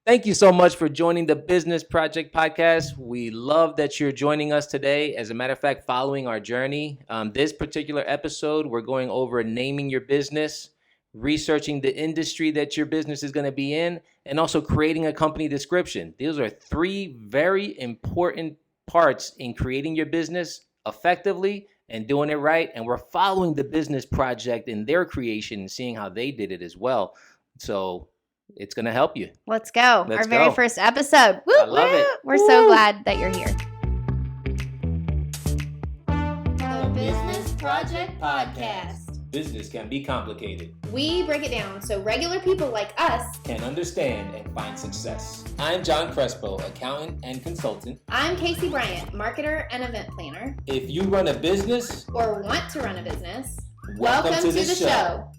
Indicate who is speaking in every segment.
Speaker 1: Thank you so much for joining the Business Project Podcast. We love that you're joining us today. As a matter of fact, following our journey, this particular episode, we're going over naming your business, researching the industry that your business is going to be in, and also creating a company description. These are three very important parts in creating your business effectively and doing it right. And we're following the Business Project in their creation and seeing how they did it as well. So it's going to help you.
Speaker 2: Let's go.
Speaker 1: Let's
Speaker 2: Our very
Speaker 1: go.
Speaker 2: first episode. Woo,
Speaker 1: I love it.
Speaker 2: We're so glad that you're here.
Speaker 3: The Business Project Podcast.
Speaker 1: Business can be complicated.
Speaker 2: We break it down so regular people like us
Speaker 1: Can understand and find success. I'm John Crespo, accountant and consultant.
Speaker 2: I'm Casey Bryant, marketer and event planner.
Speaker 1: If you run a business
Speaker 2: Or want to run a business,
Speaker 1: welcome to
Speaker 2: the show.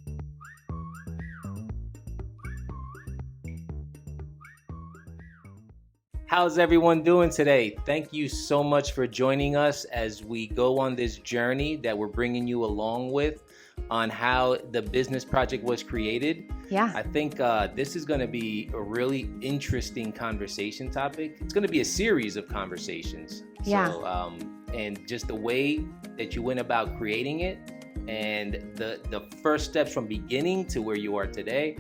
Speaker 1: How's everyone doing today? Thank you so much for joining us as we go on this journey that we're bringing you along with on how the business project was created.
Speaker 2: Yeah.
Speaker 1: I think this is going to be a really interesting conversation topic. It's going to be a series of conversations.
Speaker 2: Yeah.
Speaker 1: So, and just the way that you went about creating it and the first steps from beginning to where you are today,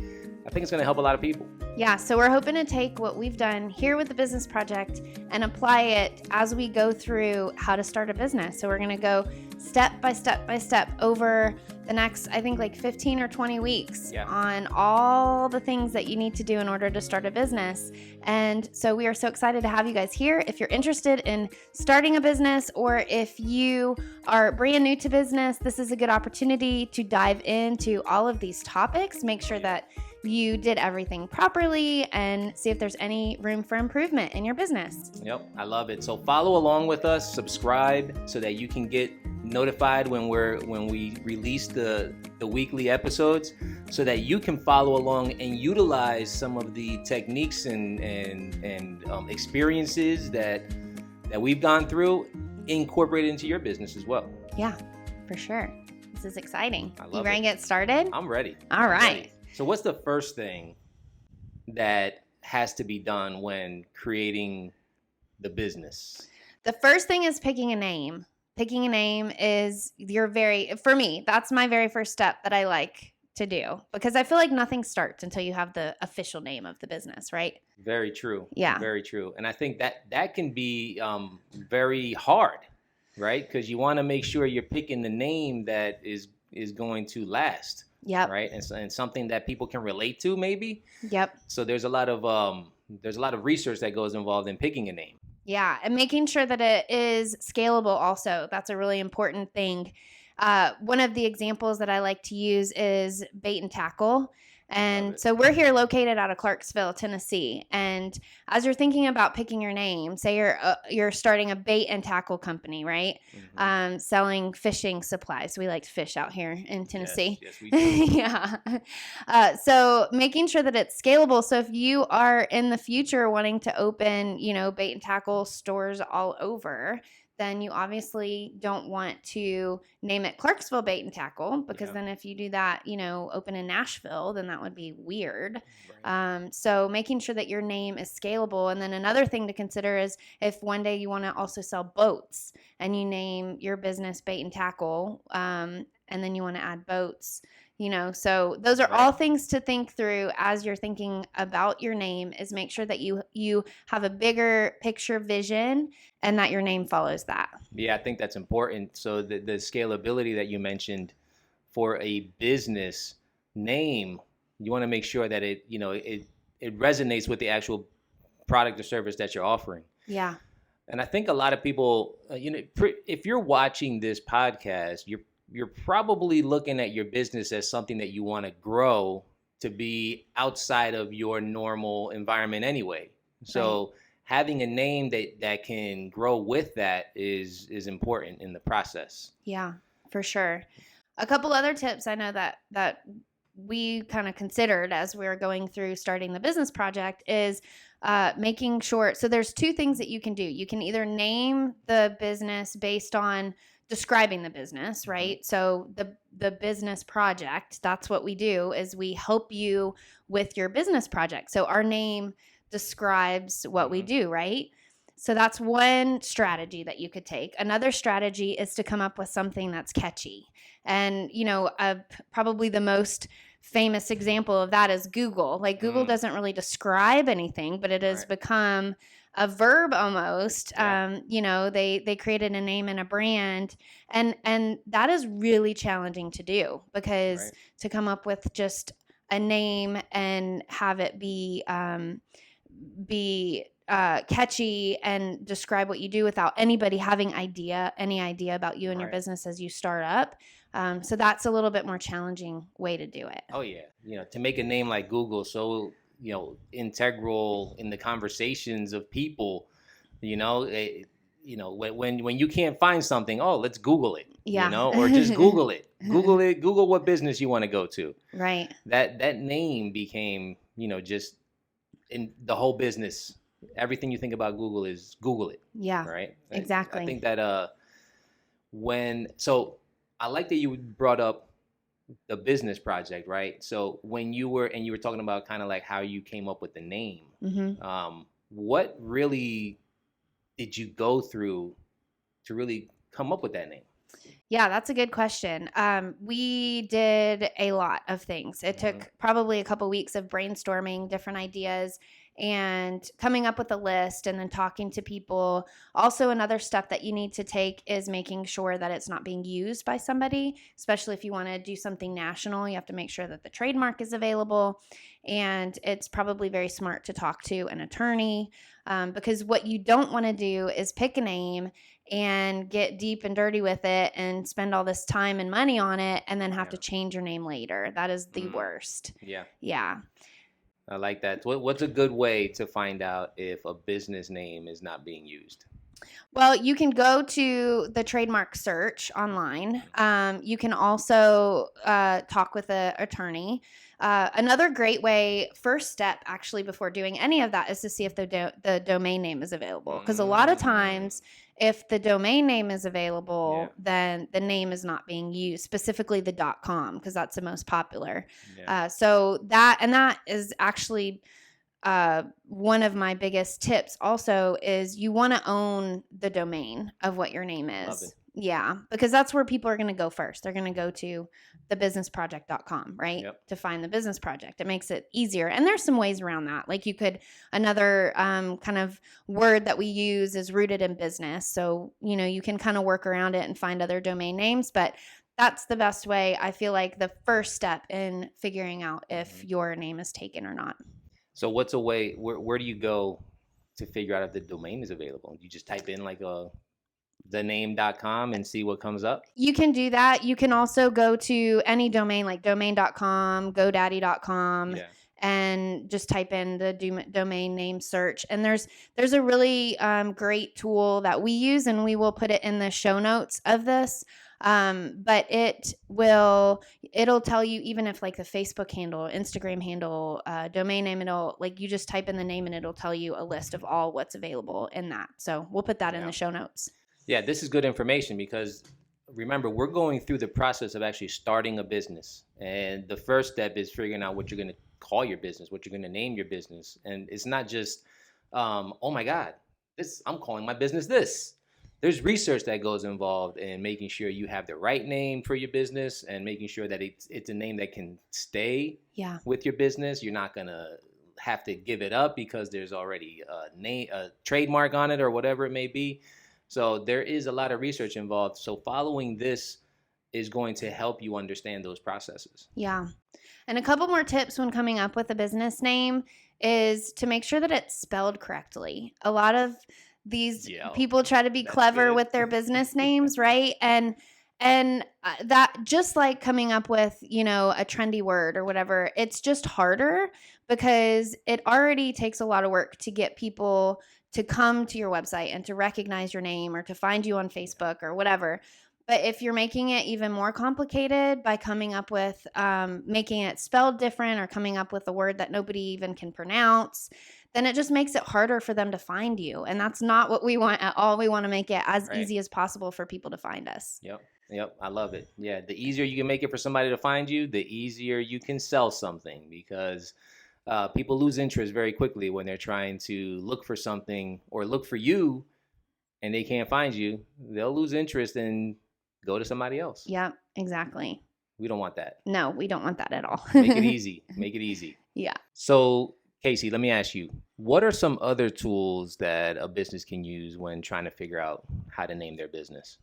Speaker 1: I think it's going to help a lot of people.
Speaker 2: Yeah, so we're hoping to take what we've done here with the Business Project and apply it as we go through how to start a business. So we're going to go step by step by step over the next, I think, like 15 or 20 weeks on all the things that you need to do in order to start a business. And so we are so excited to have you guys here. If you're interested in starting a business or if you are brand new to business, this is a good opportunity to dive into all of these topics. Make sure that you did everything properly and see if there's any room for improvement in your business.
Speaker 1: Yep, I love it. So follow along with us, subscribe so that you can get notified when we release the weekly episodes, so that you can follow along and utilize some of the techniques and experiences that we've gone through, incorporate into your business as well.
Speaker 2: Yeah, for sure. This is exciting.
Speaker 1: I love
Speaker 2: You ready
Speaker 1: it.
Speaker 2: to get started?
Speaker 1: I'm ready.
Speaker 2: All right.
Speaker 1: So what's the first thing that has to be done when creating the business?
Speaker 2: The first thing is picking a name. Picking a name is for me, that's my very first step that I like to do, because I feel like nothing starts until you have the official name of the business, right?
Speaker 1: Very true.
Speaker 2: Yeah.
Speaker 1: Very true. And I think that can be very hard, right? Because you want to make sure you're picking the name that is going to last.
Speaker 2: Yep.
Speaker 1: Right. And something that people can relate to, maybe.
Speaker 2: Yep.
Speaker 1: So there's a lot of research that goes involved in picking a name.
Speaker 2: Yeah, and making sure that it is scalable also. That's a really important thing. One of the examples that I like to use is bait and tackle. And so we're here located out of Clarksville, Tennessee. And as you're thinking about picking your name, say you're starting a bait and tackle company, right? Mm-hmm. Selling fishing supplies. We like to fish out here in Tennessee.
Speaker 1: Yes, we do.
Speaker 2: Yeah. So making sure that it's scalable. So if you are in the future wanting to open, bait and tackle stores all over, then you obviously don't want to name it Clarksville Bait and Tackle, because then if you do that, open in Nashville, then that would be weird. Right. So making sure that your name is scalable. And then another thing to consider is if one day you want to also sell boats and you name your business Bait and Tackle, and then you want to add boats, so those are all things to think through as you're thinking about your name, is make sure that you have a bigger picture vision and that your name follows that.
Speaker 1: Yeah, I think that's important. So the scalability that you mentioned for a business name, you want to make sure that it resonates with the actual product or service that you're offering.
Speaker 2: Yeah.
Speaker 1: And I think a lot of people, if you're watching this podcast, you're probably looking at your business as something that you want to grow to be outside of your normal environment anyway. So having a name that can grow with that is important in the process.
Speaker 2: Yeah, for sure. A couple other tips I know that we kind of considered as we were going through starting the business project is making sure. So there's two things that you can do. You can either name the business based on describing the business, right? So the business project, that's what we do, is we help you with your business project. So our name describes what we do, right? So that's one strategy that you could take. Another strategy is to come up with something that's catchy. And, probably the most famous example of that is Google. Like Google doesn't really describe anything, but it has become a verb almost. They created a name and a brand, and that is really challenging to do, because to come up with just a name and have it be catchy and describe what you do without anybody having any idea about you and your business as you start up. So that's a little bit more challenging way to do it.
Speaker 1: Oh yeah. To make a name like Google so, integral in the conversations of people, when you can't find something, let's Google it, or just Google it. Google it, Google what business you want to go to.
Speaker 2: Right.
Speaker 1: That name became, just in the whole business. Everything you think about Google is Google it.
Speaker 2: Yeah.
Speaker 1: Right.
Speaker 2: Exactly.
Speaker 1: I think that so I like that you brought up the business project, right? So when you were talking about kind of like how you came up with the name, what really did you go through to really come up with that name?
Speaker 2: Yeah, that's a good question. We did a lot of things. It took probably a couple weeks of brainstorming different ideas and coming up with a list and then talking to people. Also, another step that you need to take is making sure that it's not being used by somebody, especially if you want to do something national. You have to make sure that the trademark is available, and it's probably very smart to talk to an attorney, because what you don't want to do is pick a name and get deep and dirty with it and spend all this time and money on it and then have to change your name later. That is the worst. Yeah.
Speaker 1: I like that. What's a good way to find out if a business name is not being used?
Speaker 2: Well, you can go to the trademark search online. You can also talk with an attorney. Another great way, first step actually before doing any of that, is to see if the domain name is available. Because a lot of times, if the domain name is available, then the name is not being used, specifically the .com, because that's the most popular. So that is actually one of my biggest tips also is you want to own the domain of what your name is.
Speaker 1: Love it.
Speaker 2: Yeah, because that's where people are going to go first. They're going to go to thebusinessproject.com, right? To find the business project. It makes it easier. And there's some ways around that. Like another kind of word that we use is rooted in business. So, you can kind of work around it and find other domain names, but that's the best way. I feel like the first step in figuring out if your name is taken or not.
Speaker 1: So what's a way, where do you go to figure out if the domain is available? You just type in like thename.com and see what comes up? You
Speaker 2: can do that. You can also go to any domain like domain.com, godaddy.com, and just type in the domain name search. And there's a really great tool that we use, and we will put it in the show notes of this. But it'll tell you, even if like the Facebook handle, Instagram handle, domain name, you just type in the name and it'll tell you a list of all what's available in that. So we'll put that in the show notes.
Speaker 1: Yeah, this is good information, because remember, we're going through the process of actually starting a business. And the first step is figuring out what you're going to call your business, what you're going to name your business. And it's not just, oh my God, I'm calling my business this. There's research that goes involved in making sure you have the right name for your business and making sure that it's a name that can stay with your business. You're not going to have to give it up because there's already a trademark on it or whatever it may be. So there is a lot of research involved. So following this is going to help you understand those processes.
Speaker 2: Yeah. And a couple more tips when coming up with a business name is to make sure that it's spelled correctly. A lot of these people try to be clever with their business names, right? And that, just like coming up with, a trendy word or whatever, it's just harder because it already takes a lot of work to get people to come to your website and to recognize your name or to find you on Facebook or whatever. But if you're making it even more complicated by coming up with making it spelled different or coming up with a word that nobody even can pronounce, then it just makes it harder for them to find you. And that's not what we want at all. We want to make it as easy as possible for people to find us.
Speaker 1: Yep. I love it. Yeah. The easier you can make it for somebody to find you, the easier you can sell something, because people lose interest very quickly when they're trying to look for something or look for you and they can't find you. They'll lose interest and go to somebody else.
Speaker 2: Yep, exactly.
Speaker 1: We don't want that.
Speaker 2: No, we don't want that at all.
Speaker 1: Make it easy. Make it easy.
Speaker 2: Yeah.
Speaker 1: So, Casey, let me ask you, what are some other tools that a business can use when trying to figure out how to name their business?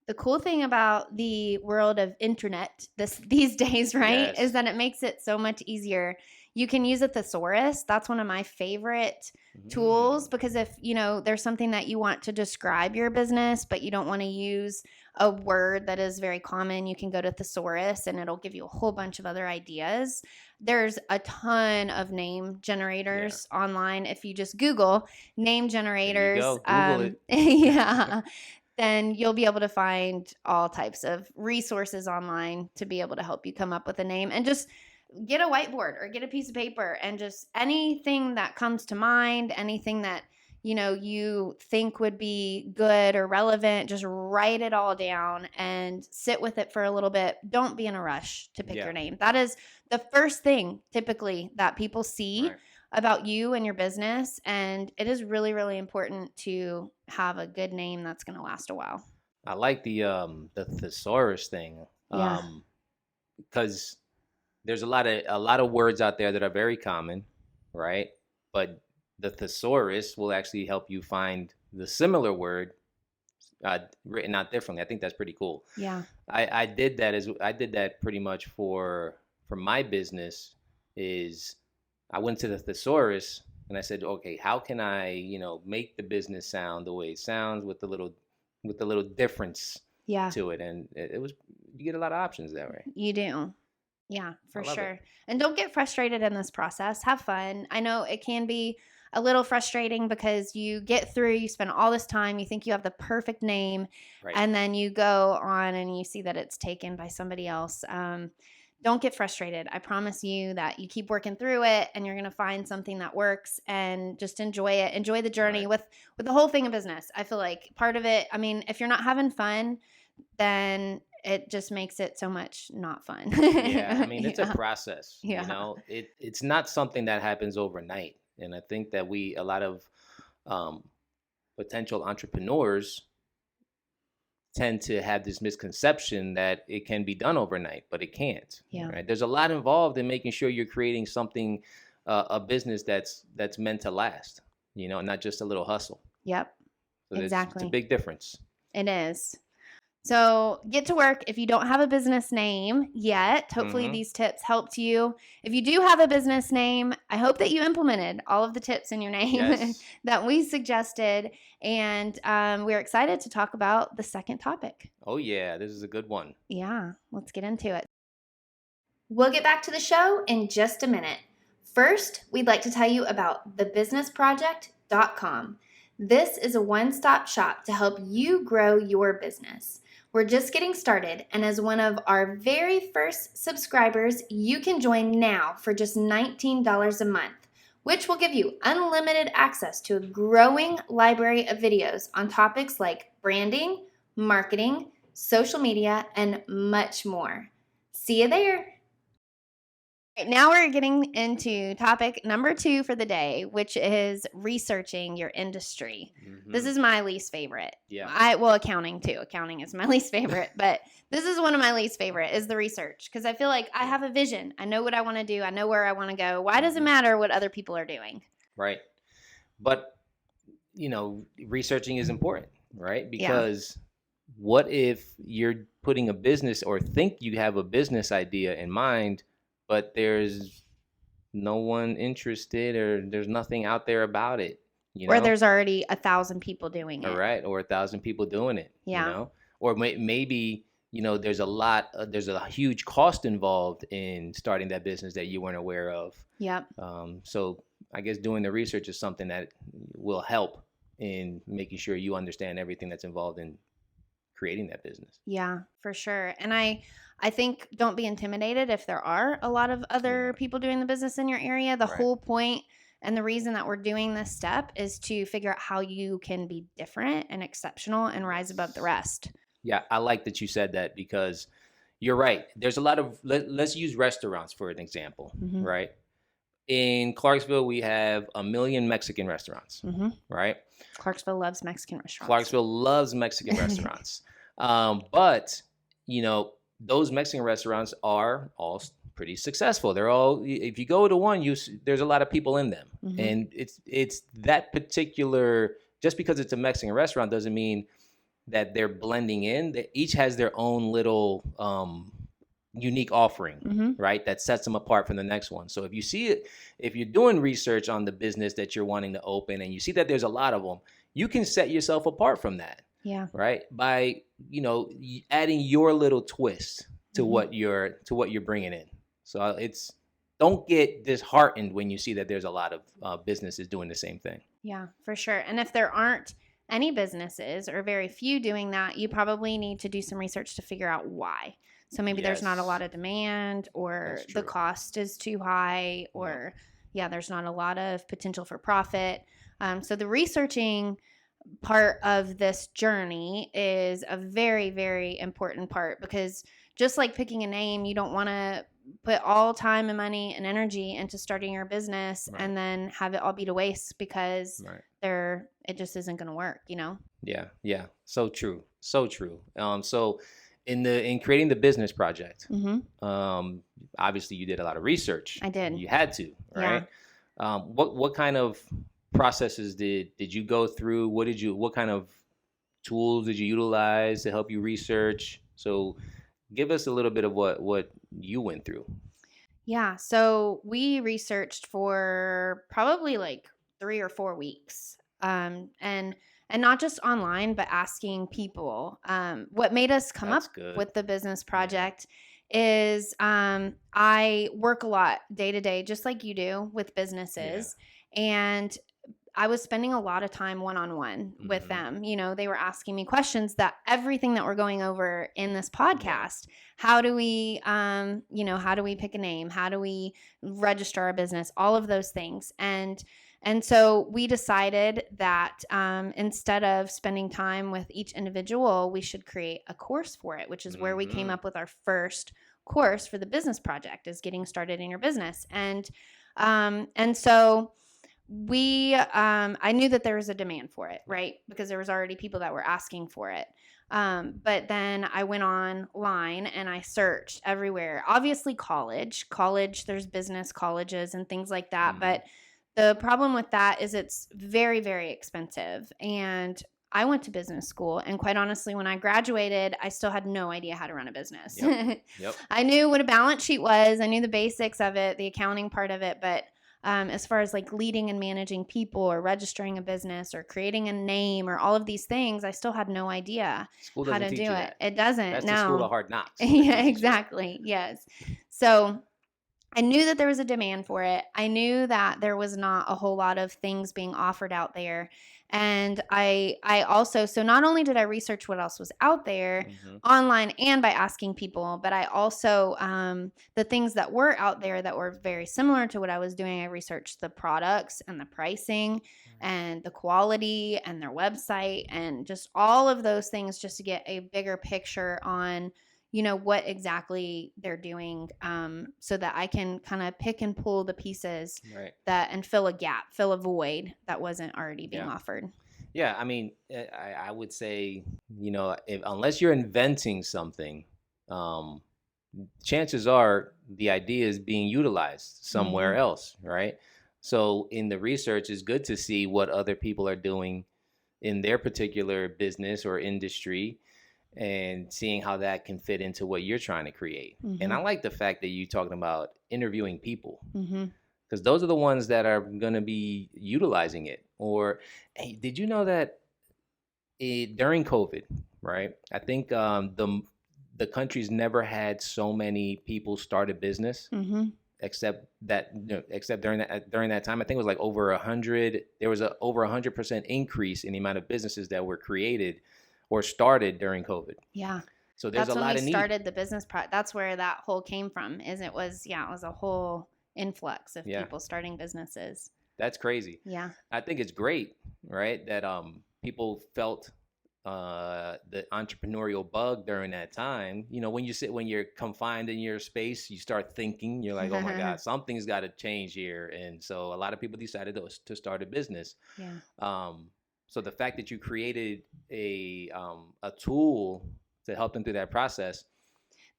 Speaker 2: The cool thing about the world of internet these days, right,
Speaker 1: Yes.
Speaker 2: is that it makes it so much easier. You can use a thesaurus. That's one of my favorite tools, because if, there's something that you want to describe your business, but you don't want to use a word that is very common, you can go to thesaurus and it'll give you a whole bunch of other ideas. There's a ton of name generators online. If you just Google name generators,
Speaker 1: Google it.
Speaker 2: Yeah, then you'll be able to find all types of resources online to be able to help you come up with a name. And just get a whiteboard or get a piece of paper and just anything that comes to mind, anything that you think would be good or relevant, just write it all down and sit with it for a little bit. Don't be in a rush to pick your name. That is the first thing typically that people see about you and your business, and it is really, really important to have a good name that's going to last a while.
Speaker 1: I like the thesaurus thing, because there's a lot of words out there that are very common, right? But the thesaurus will actually help you find the similar word written out differently. I think that's pretty cool.
Speaker 2: Yeah.
Speaker 1: I did that pretty much for my business. Is I went to the thesaurus and I said, okay, how can I, make the business sound the way it sounds with the little difference to it, and it was, you get a lot of options that way.
Speaker 2: You do. Yeah, for sure.
Speaker 1: It.
Speaker 2: And don't get frustrated in this process. Have fun. I know it can be a little frustrating because you get through, you spend all this time, you think you have the perfect name, and then you go on and you see that it's taken by somebody else. Don't get frustrated. I promise you that you keep working through it and you're going to find something that works, and just enjoy it. Enjoy the journey with the whole thing of business. I feel like part of it, if you're not having fun, then it just makes it so much not fun.
Speaker 1: It's a process. It's not something that happens overnight. And I think that a lot of potential entrepreneurs tend to have this misconception that it can be done overnight, but it can't. Right? There's a lot involved in making sure you're creating something, a business that's meant to last, not just a little hustle.
Speaker 2: Yep.
Speaker 1: So
Speaker 2: exactly.
Speaker 1: It's a big difference.
Speaker 2: It is. So get to work. If you don't have a business name yet, hopefully these tips helped you. If you do have a business name, I hope that you implemented all of the tips in your name that we suggested. And we're excited to talk about the second topic.
Speaker 1: Oh, yeah. This is a good one.
Speaker 2: Yeah. Let's get into it.
Speaker 3: We'll get back to the show in just a minute. First, we'd like to tell you about thebusinessproject.com. This is a one-stop shop to help you grow your business. We're just getting started, and as one of our very first subscribers, you can join now for just $19 a month, which will give you unlimited access to a growing library of videos on topics like branding, marketing, social media, and much more. See you there.
Speaker 2: Now we're getting into topic number 2 for the day, which is researching your industry. This is my least favorite. Accounting too. Accounting is my least favorite, but this is one of my least favorite is the research, because I feel like I have a vision. I know what I want to do. I know where I want to go. Why does it matter what other people are doing?
Speaker 1: Right. But, researching is important, right? Because what if you're putting a business or think you have a business idea in mind, but there's no one interested, or there's nothing out there about it,
Speaker 2: Or there's already 1,000 people doing it.
Speaker 1: All right, or 1,000 people doing it. Or maybe there's a huge cost involved in starting that business that you weren't aware of.
Speaker 2: Yep.
Speaker 1: So I guess doing the research is something that will help in making sure you understand everything that's involved in creating that business.
Speaker 2: Yeah, for sure. And I think don't be intimidated if there are a lot of other people doing the business in your area. The whole point and the reason that we're doing this step is to figure out how you can be different and exceptional and rise above the rest.
Speaker 1: Yeah, I like that you said that, because you're right. There's a lot of, let's use restaurants for an example, right? In Clarksville, we have 1 million Mexican restaurants, right?
Speaker 2: Clarksville loves Mexican restaurants.
Speaker 1: Clarksville loves Mexican restaurants. But, you know, those Mexican restaurants are all pretty successful. They're all, if you go to one, there's a lot of people in them. And it's that particular, just because it's a Mexican restaurant doesn't mean that they're blending in. They each has their own little unique offering, right? That sets them apart from the next one. So if you see it, if you're doing research on the business that you're wanting to open and you see that there's a lot of them, you can set yourself apart from that.
Speaker 2: Yeah.
Speaker 1: Right. By, you know, adding your little twist to what you're bringing in. So don't get disheartened when you see that there's a lot of businesses doing the same thing.
Speaker 2: Yeah, for sure. And if there aren't any businesses or very few doing that, you probably need to do some research to figure out why. So maybe there's not a lot of demand, or the cost is too high, or there's not a lot of potential for profit. So the researching part of this journey is a very, very important part, because just like picking a name, you don't want to put all time and money and energy into starting your business and then have it all be to waste because it just isn't going to work, you know?
Speaker 1: Yeah. So true. So in creating the business project, obviously you did a lot of research.
Speaker 2: I did.
Speaker 1: You had to, right? Yeah. What kind of processes did you go through? What kind of tools did you utilize to help you research? So give us a little bit of what you went through.
Speaker 2: Yeah. So we researched for probably like 3 or 4 weeks. And not just online, but asking people. What made us come up with the business project is I work a lot day to day, just like you do with businesses. And I was spending a lot of time one-on-one with them. You know, they were asking me questions that everything that we're going over in this podcast. How do we, how do we pick a name? How do we register our business? All of those things. And so we decided that instead of spending time with each individual, we should create a course for it, which is where we came up with our first course for the business project, is getting started in your business. And so I knew that there was a demand for it, right? Because there was already people that were asking for it. But then I went online and I searched everywhere. Obviously college, there's business colleges and things like that. But the problem with that is it's very, very expensive. And I went to business school, and quite honestly, when I graduated, I still had no idea how to run a business. Yep. I knew what a balance sheet was. I knew the basics of it, the accounting part of it. But as far as like leading and managing people, or registering a business, or creating a name, or all of these things, I still had no idea how to do it. It doesn't.
Speaker 1: That's the school of hard knocks.
Speaker 2: Yeah, exactly. Yes. So I knew that there was a demand for it. I knew that there was not a whole lot of things being offered out there. And I also, so not only did I research what else was out there online and by asking people, but I also, the things that were out there that were very similar to what I was doing, I researched the products and the pricing and the quality and their website and just all of those things, just to get a bigger picture on, you know, what exactly they're doing, so that I can kind of pick and pull the pieces and fill a void that wasn't already being offered.
Speaker 1: Yeah. I mean, I would say, you know, unless you're inventing something, chances are the idea is being utilized somewhere else. Right. So in the research, it's good to see what other people are doing in their particular business or industry, and seeing how that can fit into what you're trying to create. And I like the fact that you're talking about interviewing people, because those are the ones that are going to be utilizing it. Or, hey, did you know that during COVID, right? I think the country's never had so many people start a business, except during that time. I think it was like over 100. There was over 100% increase in the amount of businesses that were created or started during COVID.
Speaker 2: Yeah.
Speaker 1: So there's a lot of need.
Speaker 2: Started the business that's where that whole came from. It was a whole influx of people starting businesses.
Speaker 1: That's crazy.
Speaker 2: Yeah.
Speaker 1: I think it's great, right? That people felt the entrepreneurial bug during that time. When you're confined in your space, you start thinking, you're like, oh my God, something's got to change here. And so a lot of people decided to start a business.
Speaker 2: Yeah.
Speaker 1: So the fact that you created a tool to help them through that process.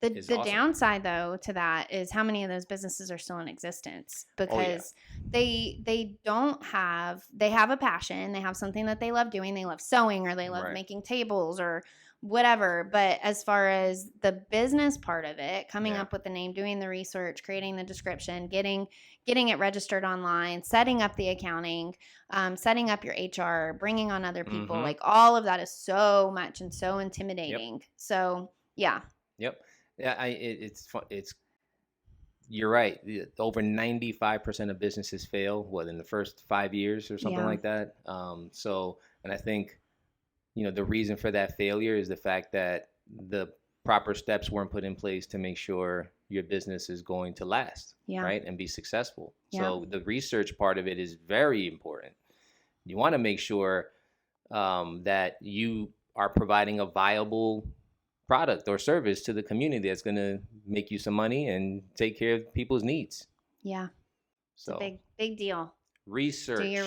Speaker 2: The
Speaker 1: awesome.
Speaker 2: downside, though, to that is how many of those businesses are still in existence, because they have a passion. They have something that they love doing. They love sewing, or they love making tables or whatever. But as far as the business part of it, coming up with the name, doing the research, creating the description, getting it registered online, setting up the accounting, setting up your HR, bringing on other people, like all of that is so much and so intimidating. Yep. So, yeah.
Speaker 1: Yep. Yeah, it's you're right. Over 95% of businesses fail in the first 5 years or something like that. And I think, the reason for that failure is the fact that the proper steps weren't put in place to make sure your business is going to last, right, and be successful. Yeah. So the research part of it is very important. You want to make sure that you are providing a viable product or service to the community that's going to make you some money and take care of people's needs.
Speaker 2: Yeah.
Speaker 1: So
Speaker 2: it's a big deal.
Speaker 1: Research.
Speaker 2: Do your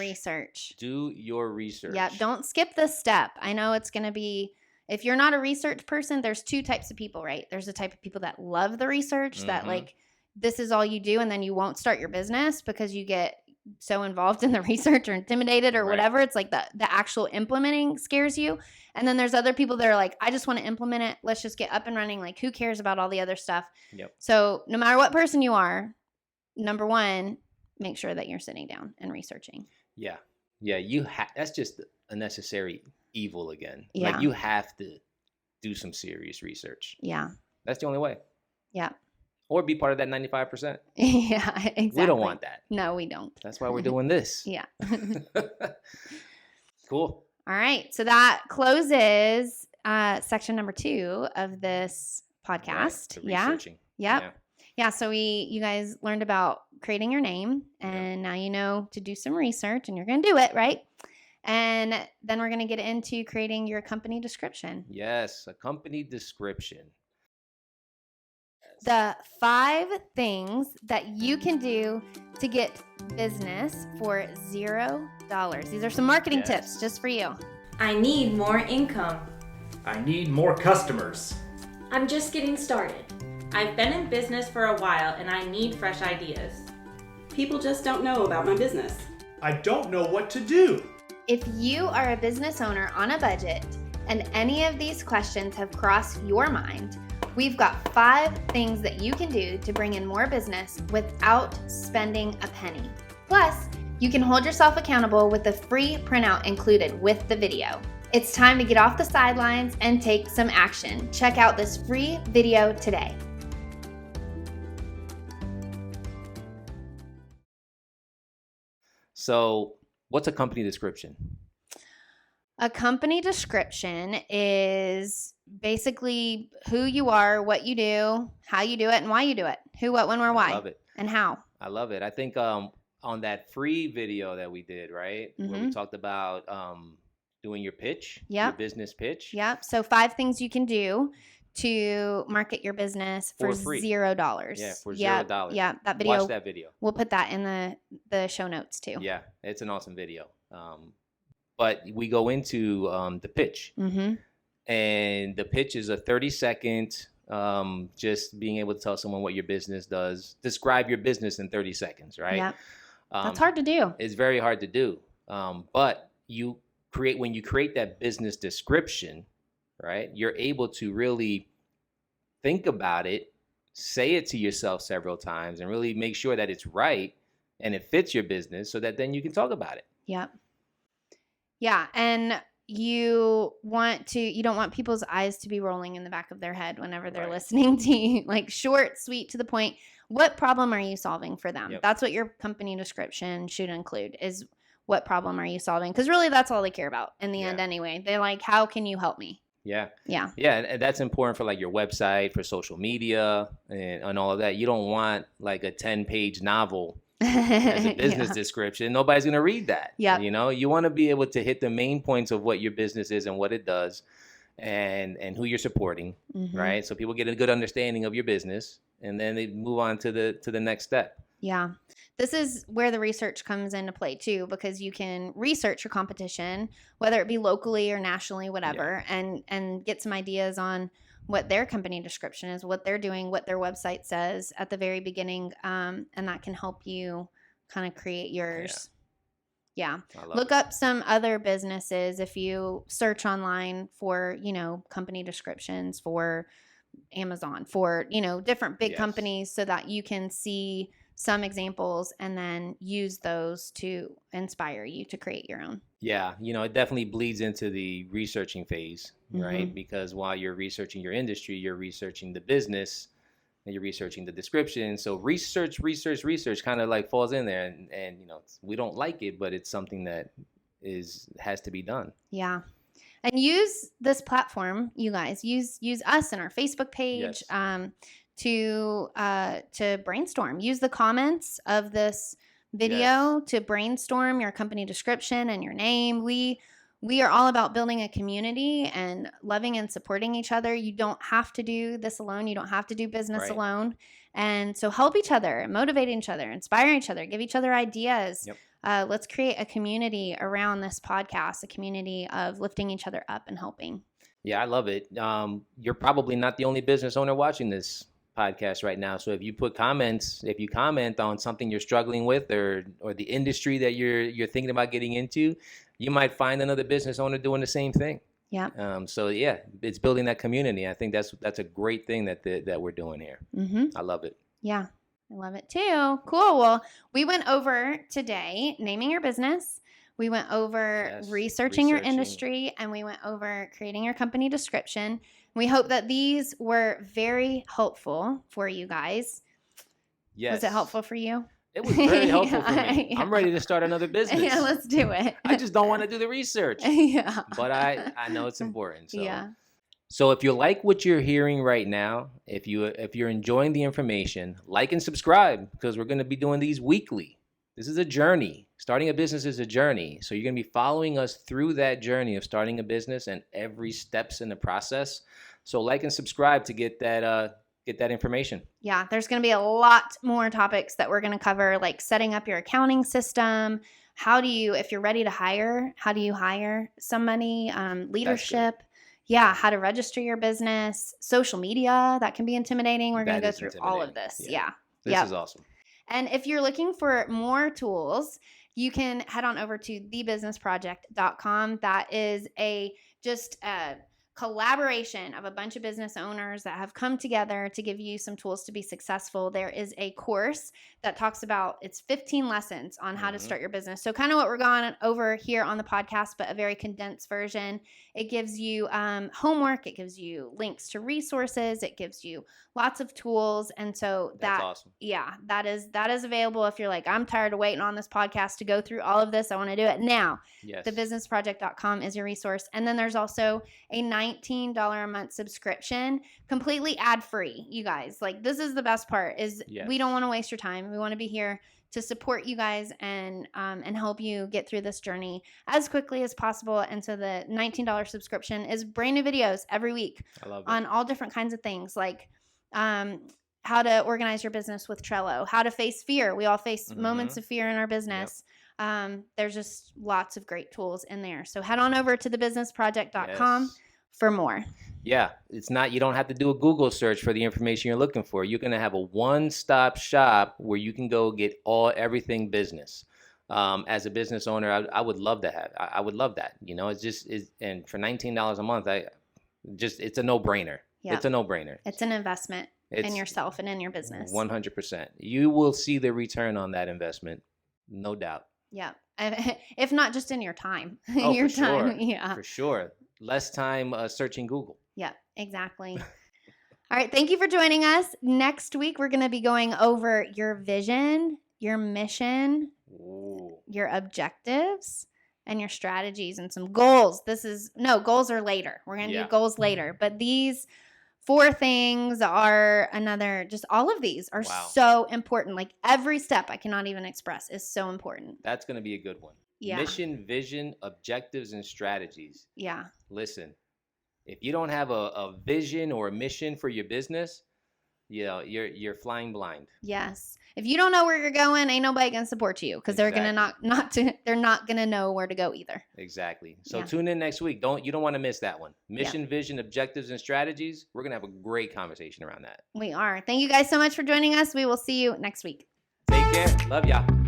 Speaker 2: research.
Speaker 1: Yeah.
Speaker 2: Don't skip this step. I know it's going to be, if you're not a research person, there's two types of people, right? There's the type of people that love the research, that like, this is all you do, and then you won't start your business because you get so involved in the research or intimidated or whatever. It's like the actual implementing scares you. And then there's other people that are like, I just want to implement it. Let's just get up and running. Like, who cares about all the other stuff? Yep. So no matter what person you are, number one, make sure that you're sitting down and researching.
Speaker 1: Yeah. Yeah. That's just a necessary evil again.
Speaker 2: Yeah.
Speaker 1: Like, you have to do some serious research.
Speaker 2: Yeah.
Speaker 1: That's the only way.
Speaker 2: Yeah.
Speaker 1: Or be part of that 95%.
Speaker 2: Yeah, exactly.
Speaker 1: We don't want that.
Speaker 2: No, we don't.
Speaker 1: That's why we're doing this.
Speaker 2: Yeah.
Speaker 1: Cool.
Speaker 2: All right. So that closes section number 2 of this podcast.
Speaker 1: Right, researching.
Speaker 2: Yep. Yeah. So you guys learned about creating your name, and now you know to do some research, and you're going to do it, right? And then we're going to get into creating your company description.
Speaker 1: Yes, a company description.
Speaker 2: The 5 things that you can do to get business for $0. These are some marketing tips just for you.
Speaker 3: I need more income.
Speaker 4: I need more customers.
Speaker 5: I'm just getting started. I've been in business for a while and I need fresh ideas.
Speaker 6: People just don't know about my business.
Speaker 4: I don't know what to do.
Speaker 3: If you are a business owner on a budget and any of these questions have crossed your mind, we've got 5 things that you can do to bring in more business without spending a penny. Plus, you can hold yourself accountable with the free printout included with the video. It's time to get off the sidelines and take some action. Check out this free video today.
Speaker 1: So, what's a company description?
Speaker 2: A company description is basically who you are, what you do, how you do it, and why you do it. Who, what, when, where, why.
Speaker 1: I love it.
Speaker 2: And how.
Speaker 1: I love it. I think on that free video that we did, right, where we talked about doing your pitch, your business pitch.
Speaker 2: Yep. So 5 things you can do to market your business for
Speaker 1: free.
Speaker 2: $0.
Speaker 1: Yeah, for $0.
Speaker 2: Yeah, that video.
Speaker 1: Watch that video.
Speaker 2: We'll put that in the show notes too.
Speaker 1: Yeah, it's an awesome video. But we go into the pitch. Mm-hmm. And the pitch is a 30-second, just being able to tell someone what your business does. Describe your business in 30 seconds, right?
Speaker 2: Yeah. That's hard to do.
Speaker 1: It's very hard to do. But when you create that business description, right, you're able to really think about it, say it to yourself several times, and really make sure that it's right and it fits your business, so that then you can talk about it.
Speaker 2: Yep. Yeah. And you don't want people's eyes to be rolling in the back of their head whenever they're listening to you. Like, short, sweet, to the point. What problem are you solving for them? Yep. That's what your company description should include, is what problem are you solving? Because really that's all they care about in the end anyway. They're like, how can you help me?
Speaker 1: Yeah.
Speaker 2: Yeah.
Speaker 1: Yeah. And that's important for like your website, for social media and all of that. You don't want like a 10-page novel as a business
Speaker 2: Yeah.
Speaker 1: description. Nobody's going to read that.
Speaker 2: Yep.
Speaker 1: You know, you want to be able to hit the main points of what your business is and what it does and who you're supporting,
Speaker 2: Mhm.
Speaker 1: right? So people get a good understanding of your business and then they move on to the next step.
Speaker 2: Yeah. This is where the research comes into play too, because you can research your competition, whether it be locally or nationally, whatever, and get some ideas on what their company description is, what they're doing, what their website says at the very beginning. And that can help you kind of create yours. Yeah.
Speaker 1: I love
Speaker 2: Look
Speaker 1: it.
Speaker 2: up some other businesses if you search online for, company descriptions for Amazon, for, different big
Speaker 1: Yes.
Speaker 2: companies, so that you can see some examples and then use those to inspire you to create your own.
Speaker 1: Yeah, it definitely bleeds into the researching phase, right?
Speaker 2: Mhm.
Speaker 1: Because while you're researching your industry, you're researching the business and you're researching the description. So research kind of like falls in there, and we don't like it, but it's something that has to be done.
Speaker 2: Yeah. And use this platform, you guys. Use us in our Facebook page
Speaker 1: Yes.
Speaker 2: to brainstorm. Use the comments of this video to brainstorm your company description and your name. We are all about building a community and loving and supporting each other. You don't have to do this alone. You don't have to do business
Speaker 1: Right.
Speaker 2: alone. And so help each other, motivate each other, inspire each other, give each other ideas.
Speaker 1: Yep.
Speaker 2: Let's create a community around this podcast, a community of lifting each other up and helping.
Speaker 1: Yeah, I love it. You're probably not the only business owner watching this podcast right now. So if you comment on something you're struggling with or the industry that you're thinking about getting into, you might find another business owner doing the same thing.
Speaker 2: Yeah.
Speaker 1: So yeah, it's building that community. I think that's a great thing that we're doing here.
Speaker 2: Mm-hmm.
Speaker 1: I love it.
Speaker 2: Yeah, I love it too. Cool. Well, we went over today naming your business. We went over researching your industry, and we went over creating your company description. We hope that these were very helpful for you guys.
Speaker 1: Yes.
Speaker 2: Was it helpful for you?
Speaker 1: It was very helpful for me.
Speaker 2: Yeah.
Speaker 1: I'm ready to start another business.
Speaker 2: Yeah, let's do it.
Speaker 1: I just don't want to do the research.
Speaker 2: Yeah.
Speaker 1: But I know it's important. So.
Speaker 2: Yeah.
Speaker 1: So if you like what you're hearing right now, if you're enjoying the information, like and subscribe, because we're going to be doing these weekly. This is a journey. Starting a business is a journey. So you're going to be following us through that journey of starting a business and every steps in the process. So like and subscribe to get that information.
Speaker 2: Yeah, there's going to be a lot more topics that we're going to cover, like setting up your accounting system. If you're ready to hire, how do you hire somebody? Leadership. Yeah, how to register your business. Social media, that can be intimidating. We're going to go through all of this. Yeah.
Speaker 1: This is awesome.
Speaker 2: And if you're looking for more tools, you can head on over to thebusinessproject.com. That is just a collaboration of a bunch of business owners that have come together to give you some tools to be successful. There is a course that talks about, it's 15 lessons on how to start your business. So kind of what we're going over here on the podcast, but a very condensed version. It gives you homework. It gives you links to resources. It gives you lots of tools. And so
Speaker 1: that's awesome.
Speaker 2: Yeah, that is available. If you're like, I'm tired of waiting on this podcast to go through all of this, I want to do it now.
Speaker 1: Yes.
Speaker 2: Thebusinessproject.com is your resource. And then there's also a $19 a month subscription, completely ad-free. You guys, like, this is the best part, is we don't want to waste your time. We want to be here to support you guys and help you get through this journey as quickly as possible. And so the $19 subscription is brand new videos every week.
Speaker 1: I love
Speaker 2: on all different kinds of things, like how to organize your business with Trello, how to face fear. We all face moments of fear in our business. There's just lots of great tools in there. So head on over to thebusinessproject.com for more.
Speaker 1: Yeah, you don't have to do a Google search for the information you're looking for. You're going to have a one-stop shop where you can go get everything business. As a business owner, I would love to have. I would love that. And for $19 a month, it's a no-brainer.
Speaker 2: Yeah.
Speaker 1: It's a no-brainer.
Speaker 2: It's an investment in yourself and in your business.
Speaker 1: 100%. You will see the return on that investment, no doubt.
Speaker 2: Yeah. If not just in your time.
Speaker 1: Oh,
Speaker 2: your
Speaker 1: for
Speaker 2: time.
Speaker 1: Sure.
Speaker 2: Yeah.
Speaker 1: For sure. Less time searching Google.
Speaker 2: Yeah, exactly. All right. Thank you for joining us. Next week, we're going to be going over your vision, your mission, your objectives, and your strategies and some goals. Goals are later. We're going to do goals later. But these 4 things are another. Just all of these are
Speaker 1: Wow.
Speaker 2: so important. Like every step I cannot even express is so important.
Speaker 1: That's going to be a good one.
Speaker 2: Yeah.
Speaker 1: Mission, vision, objectives, and strategies.
Speaker 2: Yeah.
Speaker 1: Listen, if you don't have a vision or a mission for your business, you're flying blind.
Speaker 2: Yes. If you don't know where you're going, ain't nobody gonna support you because they're gonna they're not gonna know where to go either.
Speaker 1: Exactly. So
Speaker 2: Yeah.
Speaker 1: tune in next week. You don't want to miss that one. Mission, vision, objectives, and strategies. We're gonna have a great conversation around that.
Speaker 2: We are. Thank you guys so much for joining us. We will see you next week.
Speaker 1: Take care. Love y'all.